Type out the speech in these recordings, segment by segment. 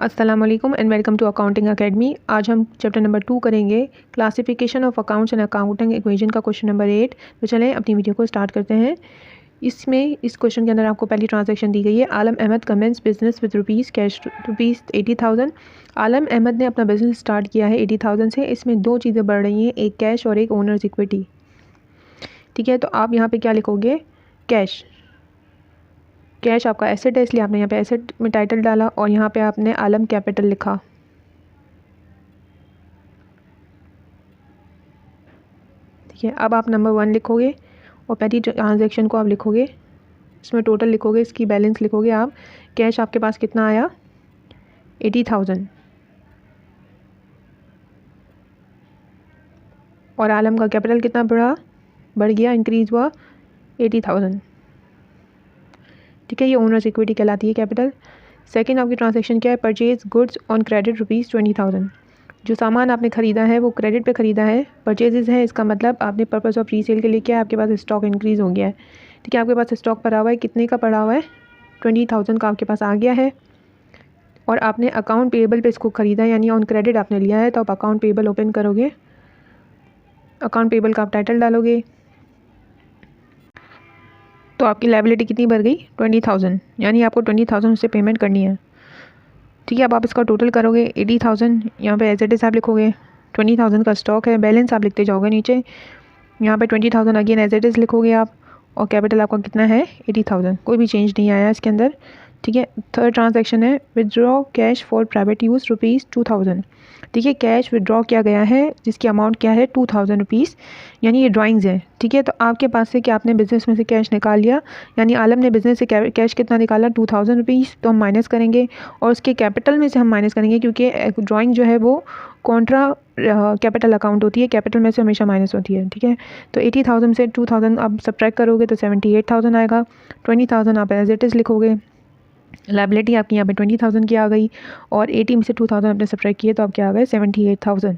अस्सलाम वालेकुम and welcome to accounting academy. आज हम चैप्टर नंबर 2 करेंगे, classification of accounts and accounting equation का क्वेश्चन नंबर 8। तो चलें अपनी वीडियो को स्टार्ट करते हैं। इस क्वेश्चन के अंदर आपको पहली ट्रांजैक्शन दी गई है। Alam Ahmed commences business with rupees cash rupees 80,000। Alam Ahmed ने अपना बिजनेस स्टार्ट किया है 80,000 से। इसमें दो चीज़ें बढ़ रही हैं, एक कैश और एक ओनर्स इक्विटी। ठीक है, तो आप यहाँ पर क्या लिखोगे? कैश। कैश आपका एसेट है, इसलिए आपने यहाँ पे एसेट में टाइटल डाला और यहाँ पे आपने आलम कैपिटल लिखा। ठीक है, अब आप नंबर 1 लिखोगे और पहली ट्रांजैक्शन को आप लिखोगे, इसमें टोटल लिखोगे, इसकी बैलेंस लिखोगे आप। कैश आपके पास कितना आया? 80,000। और आलम का कैपिटल कितना बढ़ गया, इंक्रीज हुआ 80,000। ठीक है, ये ओनर्स इक्विटी कहलाती है, कैपिटल। सेकंड आपकी ट्रांजैक्शन क्या है? Purchase goods on credit rupees 20,000। जो सामान आपने ख़रीदा है वो क्रेडिट पे ख़रीदा है, परचेजेस है, इसका मतलब आपने पर्पस ऑफ रीसेल के लिए क्या है, आपके पास स्टॉक इंक्रीज़ हो गया है। ठीक है, आपके पास स्टॉक पड़ा हुआ है, कितने का पड़ा हुआ है? 20,000 का आपके पास आ गया है। और आपने अकाउंट पेएबल पे इसको ख़रीदा है, यानी ऑन क्रेडिट आपने लिया है, तो आप अकाउंट पेएबल ओपन करोगे, अकाउंट पेएबल का आप टाइटल डालोगे, तो आपकी लायबिलिटी कितनी बढ़ गई? 20,000, यानी आपको 20,000 उससे पेमेंट करनी है। ठीक है, अब आप इसका टोटल करोगे 80,000, यहाँ पे एज इट इज़ आप लिखोगे। 20,000 का स्टॉक है, बैलेंस आप लिखते जाओगे नीचे, यहाँ पे 20,000 अगेन एज इट इज़ लिखोगे आप, और कैपिटल आपका कितना है? 80,000, कोई भी चेंज नहीं आया इसके अंदर। ठीक है, थर्ड ट्रांजैक्शन है withdraw cash for private use rupees 2,000। ठीक है, कैश विदड्रॉ किया गया है जिसकी अमाउंट क्या है? 2,000 रुपीज़, यानी ये ड्राइंग्स है। ठीक है, तो आपके पास से क्या, आपने बिज़नेस में से कैश निकाल लिया, यानी आलम ने बिज़नेस से कैश कितना निकाला? 2,000 रुपीज़। तो हम माइनस करेंगे और उसके कैपिटल में से हम माइनस करेंगे, क्योंकि ड्राइंग जो है वो कॉन्ट्रा कैपिटल अकाउंट होती है, कैपिटल में से हमेशा माइनस होती है। ठीक है, तो 80,000 से 2,000 आप सब्ट्रैक्ट करोगे तो 78,000 आएगा। 20,000 आप एज इट इज़ लिखोगे, लायबिलिटी आपकी यहाँ पे 20,000 की आ गई, और 80 में से 2,000 आपने सब्ट्रैक्ट किए तो आप क्या आ गए? 78,000।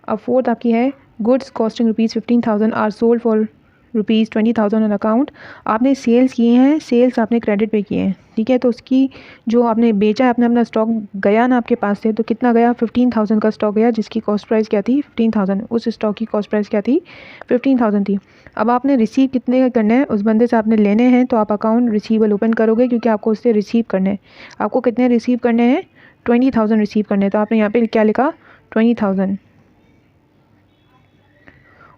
अब फोर्थ आपकी है goods costing rupees 15,000 are sold for rupees 20,000 on account. आपने सेल्स किए हैं, सेल्स आपने क्रेडिट पे किए हैं। ठीक है, तो उसकी जो आपने बेचा, आपने अपना स्टॉक गया ना आपके पास से, तो कितना गया? 15,000 का स्टॉक गया, जिसकी कॉस्ट प्राइस क्या थी? 15,000। उस स्टॉक की कॉस्ट प्राइस क्या थी? 15,000 थी। अब आपने रिसीव कितने करने हैं? उस बंदे से आपने लेने हैं, तो आप अकाउंट रिसीवेबल ओपन करोगे, क्योंकि आपको उससे रिसीव करने हैं। आपको कितने रिसीव करने हैं? 20,000 रिसीव करने हैं, तो आपने यहाँ पे क्या लिखा? 20,000।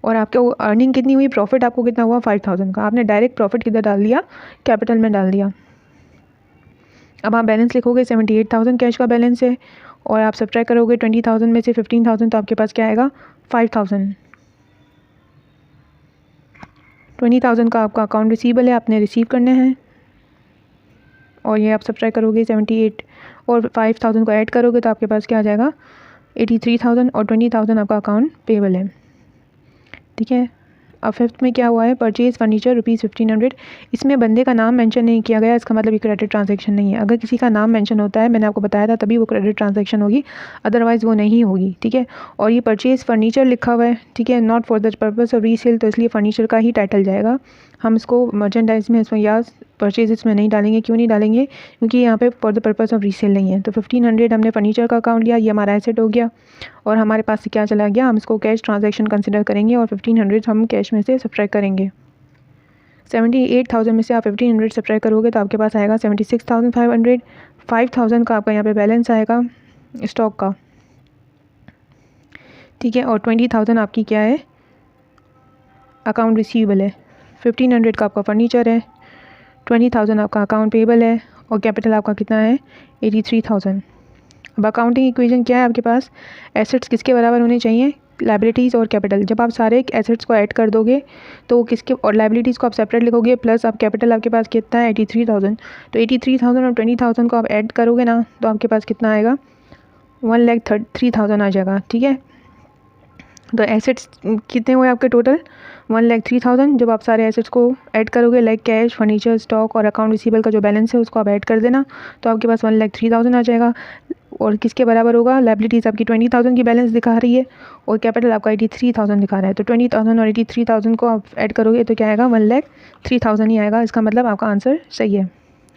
और आपके अर्निंग कितनी हुई? प्रॉफिट आपको कितना हुआ? 5,000 का। आपने डायरेक्ट प्रॉफिट किधर डाल दिया? कैपिटल में डाल दिया। अब आप बैलेंस लिखोगे, 78,000 कैश का बैलेंस है, और आप सब्ट्रैक्ट करोगे 20,000 में से 15,000, तो आपके पास क्या आएगा? 5,000। 20,000 का आपका अकाउंट रिसीवेबल है, आपने रिसीव करने हैं, और ये आप सब्ट्रैक्ट करोगे 78 और 5,000 को ऐड करोगे तो आपके पास क्या आ जाएगा? 83,000, और 20,000 आपका अकाउंट पेएबल है। ठीक है, अब फिफ्थ में क्या हुआ है? Purchase furniture rupees 1,500। इसमें बंदे का नाम मेंशन नहीं किया गया, इसका मतलब ये क्रेडिट ट्रांजैक्शन नहीं है। अगर किसी का नाम मेंशन होता है, मैंने आपको बताया था, तभी वो क्रेडिट ट्रांजैक्शन होगी, अदरवाइज़ वो नहीं होगी। ठीक है, और ये परचेज फर्नीचर लिखा हुआ है, ठीक है, not for the purpose of resale, तो इसलिए फर्नीचर का ही टाइटल जाएगा। हम इसको मर्चेंडाइज में इसमें या परचेज इसमें नहीं डालेंगे। क्यों नहीं डालेंगे? क्योंकि यहाँ पे for the purpose of resale नहीं है। तो 1,500 हमने फर्नीचर का अकाउंट लिया, ये हमारा एसेट हो गया, और हमारे पास से क्या चला गया? हम इसको कैश ट्रांजैक्शन कंसिडर करेंगे, और 1,500 हम कैश में से सब्ट्रैक्ट करेंगे। 78,000 में से आप 1,500 सब्ट्रैक्ट करोगे तो आपके पास आएगा 76,500। 5,000 का आपका यहाँ पे बैलेंस आएगा स्टॉक का। ठीक है, और 20,000 आपकी क्या है? अकाउंट रिसीवेबल है। 1,500 का आपका फर्नीचर है, 20,000 आपका अकाउंट पेएबल है, और कैपिटल आपका कितना है? 83,000। अब अकाउंटिंग इक्वेशन क्या है आपके पास? एसेट्स किसके बराबर होने चाहिए? लायबिलिटीज़ और कैपिटल। जब आप सारे एसेट्स को ऐड कर दोगे तो किसके, और लायबिलिटीज़ को आप सेपरेट लिखोगे, प्लस आप कैपिटल आपके पास कितना है? 83,000। तो 83,000 और 20,000 को आप ऐड करोगे ना, तो आपके पास कितना आएगा? 1,03,000 आ जाएगा। ठीक है, तो एसेट्स कितने हुए आपके टोटल? 1,03,000। जब आप सारे एसेट्स को ऐड करोगे, लाइक कैश, फर्नीचर, स्टॉक और अकाउंट रिसीवेबल का जो बैलेंस है उसको आप ऐड कर देना, तो आपके पास 1,03,000 आ जाएगा। और किसके बराबर होगा? लायबिलिटीज़ आपकी 20,000 की बैलेंस दिखा रही है, और कैपिटल आपका 83,000 दिखा रहा है। तो 20,000 और 83,000 को आप ऐड करोगे तो क्या आएगा? 1,03,000 ही आएगा। इसका मतलब आपका आंसर सही है।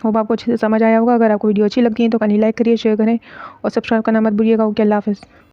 होप आपको अच्छे से समझ आया होगा। अगर आपको वीडियो अच्छी लगती है तो कहीं लाइक करिए, शेयर करें और सब्सक्राइब करना मत भूलिएगा। ओके, अल्लाह हाफ़िज़।